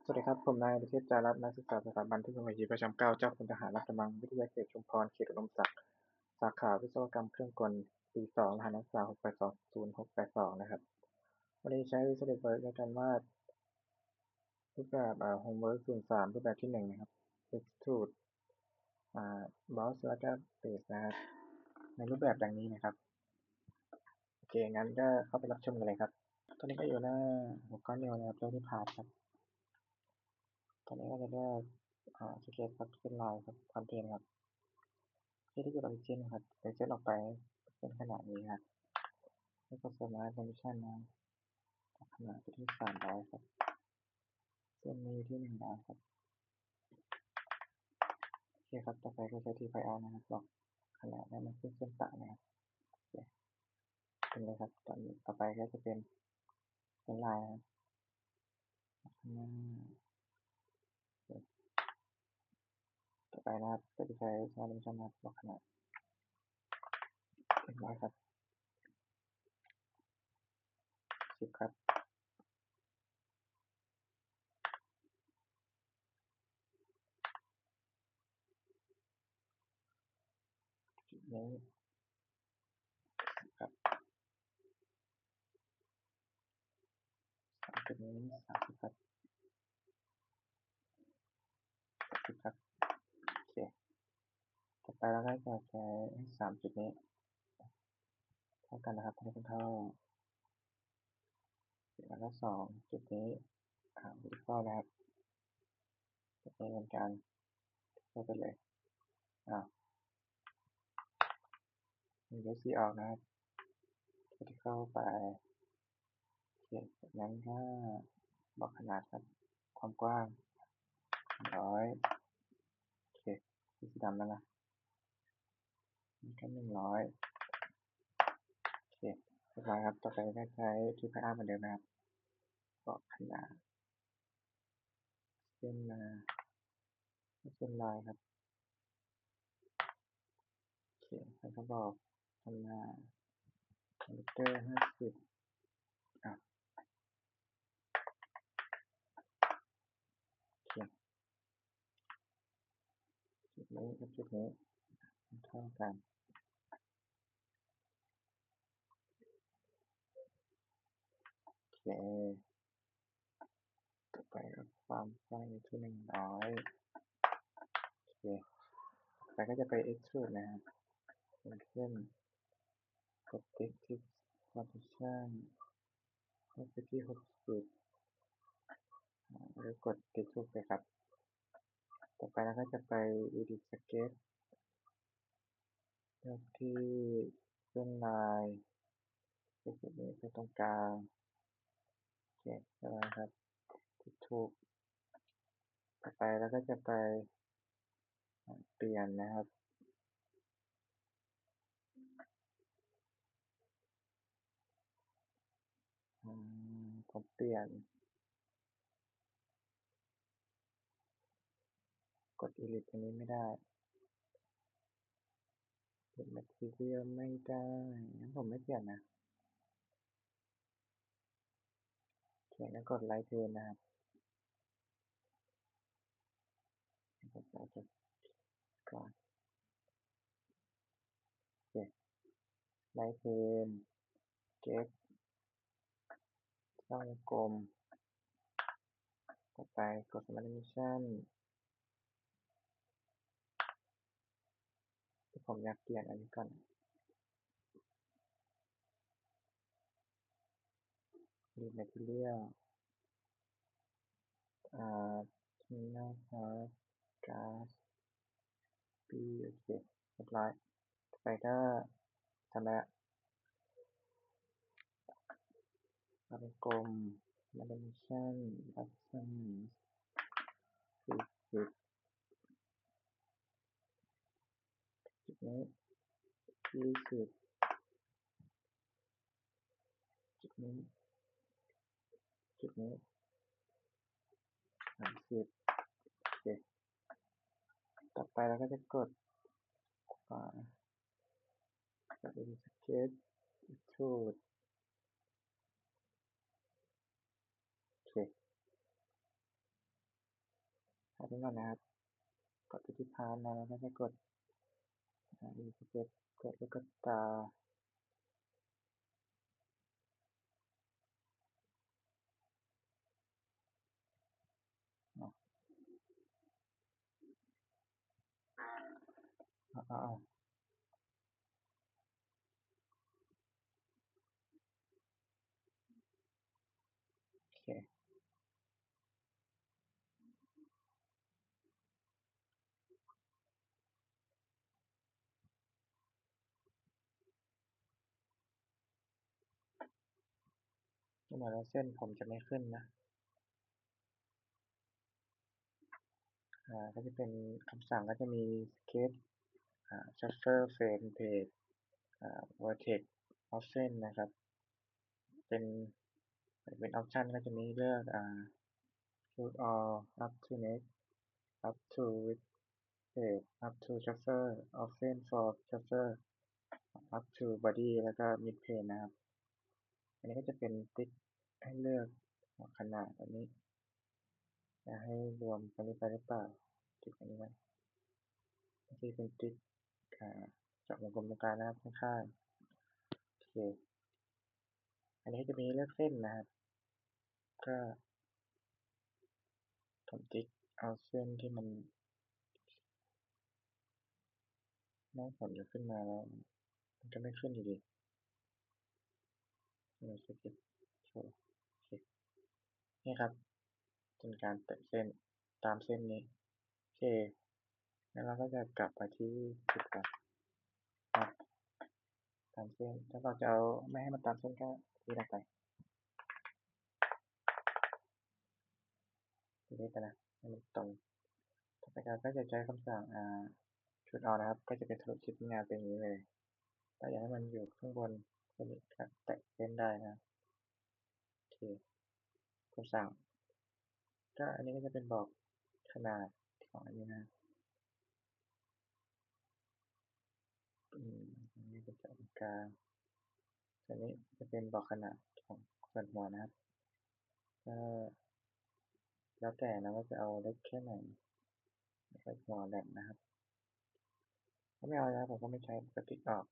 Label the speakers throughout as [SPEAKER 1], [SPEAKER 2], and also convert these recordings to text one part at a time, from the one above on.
[SPEAKER 1] สวัสดีครับผมนายอภิเทพจารัตน์นักศึกษาสถาบันเทคโนโลยีประจำเกล้าเจ้าคุณทหารราชบังวิทยาเขตชุมพรเขตอุดมศักดิ์สาขาวิศวกรรมเครื่องกลปี2รหัสนักศึกษา6820682นะครับวันนี้ใช้ SolidWorks ในการวาดรูปแบบ Homework 03รูปแบบที่1นะครับ Extrude Boss แล้วก็ Base นะครับในรูปแบบดังนี้นะครับโอเคงั้นก็เข้าไปรับชมกันเลยครับตอนนี้ก็อยู่หน้าหัวข้อเดียวนะครับเรื่องที่พาร์ทครับตอนนี้ก็จะเลือกสเก็ตครับเส้นลายครับคอนเทนต์ครับ ที่ที่จะออริจินครับไปเซตออกไปเป็นขนาดนี้ครับแล้วก็สมาร์ทคอนดิชันนะขนาดไปที่300ครับเส้นนี้ที่100ครับโอเคครับต่อไปก็ใช้ที่ไฟอาร์นะครับล็อกขนาดให้มันขึ้นเส้นต่างนะครับโอเคเป็นเลยครับต่อไปก็จะเป็นเส้นลายครับข้างหน้าต่อไปนะครับก็จะใช้สมาร์ทคอนดิชันนะครับล็อกขนาด100ครับ10ครับจุดนี้ครับจุดนี้30ครับ10ครับโอเคต่อไปเราก็จะใช้3จุดนี้เท่ากันนะครับให้เป็นเท่า แล้วก็2จุดนี้vertical นะครับจะเป็นการเข้าไปเลยอ่ามี UC ออกนะครับ vertical ไปโอเคจากนั้นก็บอกขนาดครับความกว้าง100โอเคสีดำแล้วนะนี่ก็100โอเคเรียบร้อยครับต่อไปก็ใช้ที่พายอาร์เหมือนเดิมนะครับบอกขนาดเส้นมาเส้นลายครับโอเคแล้วก็บอกขนาดคอมพิวเตอร์50อ่ะโอเคจุดนี้กับจุดนี้เท่ากันโอเค ต่อไปก็ความกว้างอยู่ที่100โอเคต่อไปก็จะไป extrude นะครับอย่างเช่นกดติ๊กที่ partition เข้าไปที่60แล้วกดติ๊กถูกไปครับต่อไปเราก็จะไป edit sketch เลือกที่เส้นลายจุดนี้ไปตรงกลางโอเคได้แล้วครับติ๊กถูกต่อไปเราก็จะไปเปลี่ยนนะครับผมเปลี่ยนกด edit อันนี้ไม่ได้ เปลี่ยน material ไม่ได้งั้นผมไม่เปลี่ยนนะโอเคงั้นกด right pane นะครับกด right pane ก่อนโอเค right pane get ช่องกลมต่อไปกด smart dimension ที่ผมอยากเปลี่ยนอันนี้ก่อน edit material อ่า tuner path gas b โอเคเรียบร้อยต่อไปก็ทำแล้วเอาเป็นกลม smart dimension button 40จุดนี้20จุดนี้จุดนี้30โอเคต่อไปเราก็จะกดขวากด edit sketch extrude โอเค อันนี้ก่อนนะครับกดไปที่พาร์ทนะแล้วก็จะกดรีสเก็ตกดลูกกระตาอ๋อโอเคที่มาแล้วเส้นผมจะไม่ขึ้นนะก็จะเป็นคำสั่งก็จะมี sketch shuffle frame page vertex offset นะครับเป็นออปชันก็จะมีเลือกshoot all up to next up to with page up to shuffle offset for shuffle up to body แล้วก็ mid page นะครับอันนี้ก็จะเป็นติ๊กให้เลือกขนาดอันนี้จะให้รวมกันนี้ไปหรือเปล่าติ๊กอันนี้ไว้ที่เป็นติ๊กจากวงกลมตรงกลางนะครับข้างๆโอเคอันนี้จะมีเลือกเส้นนะครับก็ผมติ๊กเอาเส้นที่มันน้องผมจะขึ้นมาแล้วมันก็ไม่ขึ้นอยู่ดีเราสเก็ตโชว์โอเคนี่ครับเป็นการแตะเส้นตามเส้นนี้โอเคแล้วเราก็จะกลับไปที่จุดก่อนครับตามเส้นถ้าเราจะเอาไม่ให้มันตามเส้นก็ที่ลงไปที่นี้ไปนะให้มันตรงต่อไปเราก็จะใช้คำสั่งชุดออกนะครับก็จะเป็นทะลุชิ้นงานเป็นอย่างนี้เลยถ้าอยากให้มันอยู่ข้างบนก็นี้ครับแตะเส้นได้นะโอเคคำสั่งก็อันนี้ก็จะเป็นบอกขนาดของอันนี้นะอันนี้เป็นส่วนกลางอันนี้จะเป็นบอกขนาดของส่วนหัวนะครับก็แล้วแต่นะว่าจะเอาเล็กแค่ไหนใช้หัวแหลมนะครับถ้าไม่เอาแล้วผมก็ไม่ใช้ปกติออก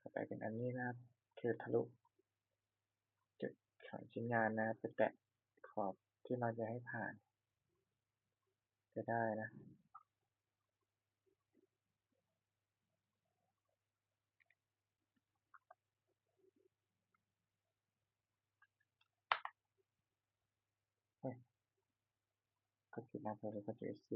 [SPEAKER 1] ต่อไปเป็นอันนี้นะครับคือทะลุจุดของชิ้นงานนะครับไปแตะขอบที่เราจะให้ผ่านจะได้นะเฮ้ยกดจุดนะเพื่อกดจุด SC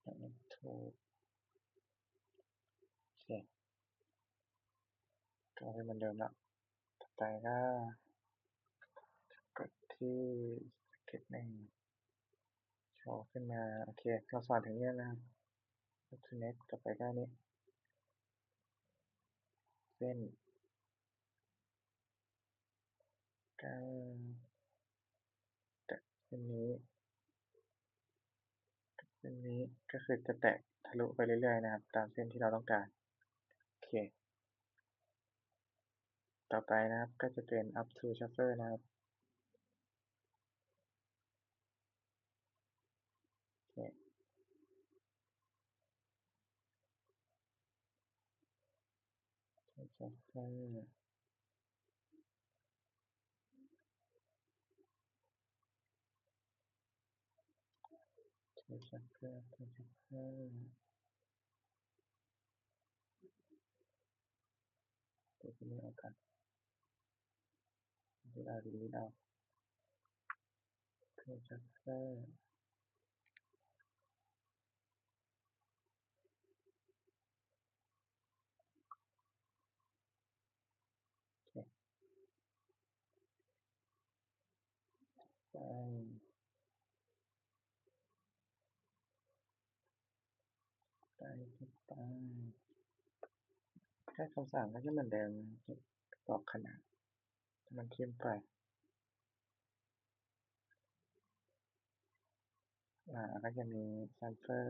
[SPEAKER 1] อย่างนี้ถูกโอเคก็ให้มันเดิมละต่อไปก็กดที่สเก็ตหนึ่งโชว์ขึ้นมาโอเคเราสอนถึงนี้นะครับ Next ต่อไปก็นี้เส้นก็แตะเส้นนี้เส้นนี้ก็คือจะแตะทะลุไปเรื่อยๆนะครับตามเส้นที่เราต้องการโอเคต่อไปนะครับก็จะเป็น up to shuffle นะครับโอเค shuffle to shuffle to shuffle เดี๋ยวที่นี้ออกกันเดี๋ยวเราดีลีทเอา to shuffle โอเคไป แค่คำสั่งก็จะเหมือนเดิมบอกขนาดมันเข้มไปก็จะมี transfer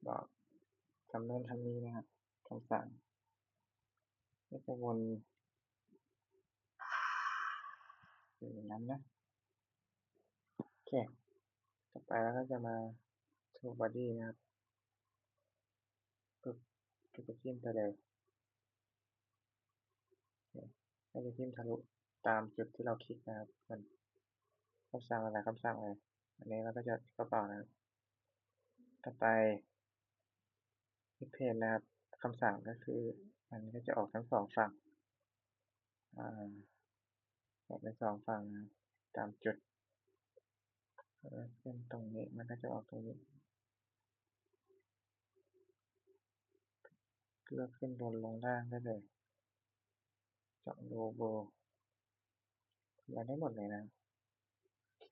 [SPEAKER 1] บอกทำโน่นทำนี้นะครับคำสั่งก็จะวนอย่างนั้นนะโอเคต่อไปแล้วก็จะมา to body นะครับปึ๊บก็จะจิ้มไปเลยก็จะจิ้มทะลุตามจุดที่เราคลิกนะครับมันคำสั่งอะไรคำสั่งอะไรอันนี้เราก็จะกระเป๋านะครับต่อไปที่เพจนะครับคำสั่งก็คือมันก็จะออกทั้งสองฝั่งอ่าออกเป็นสองฝั่งนะครับตามจุดเส้นตรงนี้มันก็จะออกตรงนี้เลือกขึ้นบนลงล่างได้เลยเจาะโลโบได้หมดเลยนะโอเค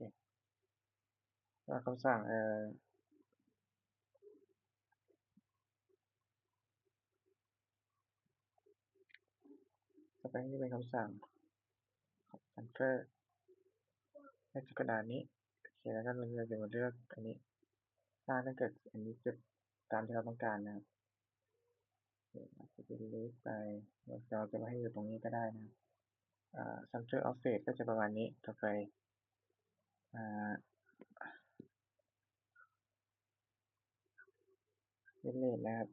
[SPEAKER 1] แล้วคำสั่งต่อไปนี่เป็นคำสั่ง transfer ให้จากกระดานนี้โอเคแล้วก็เราจะมาเลือกอันนี้ถ้าเกิดอันนี้จุดตามที่เราต้องการนะครับจะเป็นลิสต์ไปเราจะมาให้อยู่ตรงนี้ก็ได้นะcenter offset ก็จะประมาณนี้ต่อไปเมนนะครับ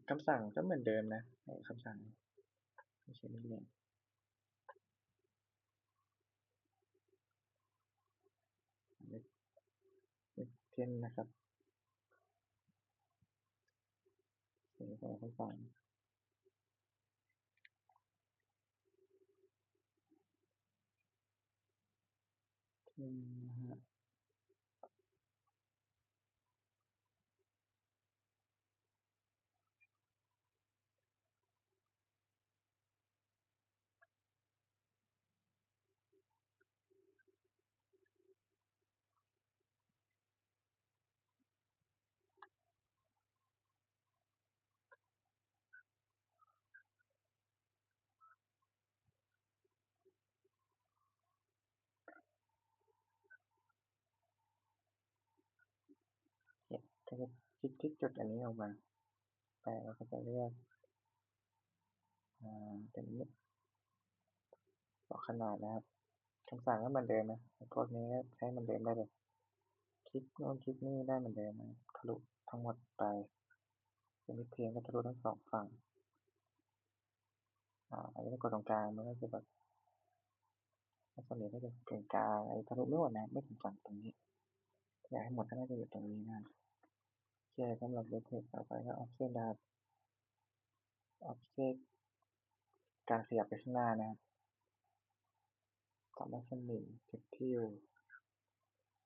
[SPEAKER 1] คำสั่งก็เหมือนเดิมนะคำสั่งไม่ใช่เมนเช่นนะครับสิ่งของคำสั่งนะฮะเนี่ยก็จะคลิกที่จุดอันนี้ออกมาแต่เราก็จะเลือกเป็นนี้ต่อขนาดนะครับคำสั่งก็เหมือนเดิมนะพวกนี้ใช้เหมือนเดิมได้เลยคลิกโน้นคลิกนี่ได้เหมือนเดิมนะทะลุทั้งหมดไปเป็นเพียงก็ทะลุทั้งสองฝั่งอันนี้กดตรงกลางมันก็จะแบบส่วนใหญ่ก็จะกึ่งกลางทะลุไม่หมดนะไม่ถึงฝั่งตรงนี้อยากให้หมดก็น่าจะอยู่ตรงนี้นะโอเคสำหรับเวทเทคต่อไปก็ออฟเซตนะครับออฟเซตการขยับไปข้างหน้านะครับทำให้สนิมจุดที่อยู่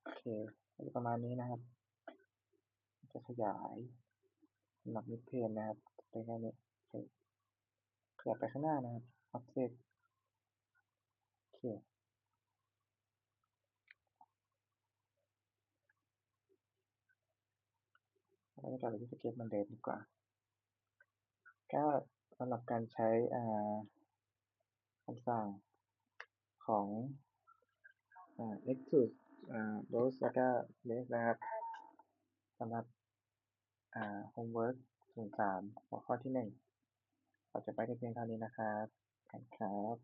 [SPEAKER 1] โอเคประมาณนี้นะครับจะขยายสำหรับมิดเพนนะครับเป็นแค่นี้ขยับไปข้างหน้านะครับออฟเซตโอเคเราจะกลับไปที่สเก็ตเหมือนเดิมดีกว่าก็สำหรับการใช้คำสั่งของ extrude rose แล้วก็ less นะครับสำหรับhomework 03หัวข้อที่1เราจะไปได้เพียงเท่านี้นะครับครับ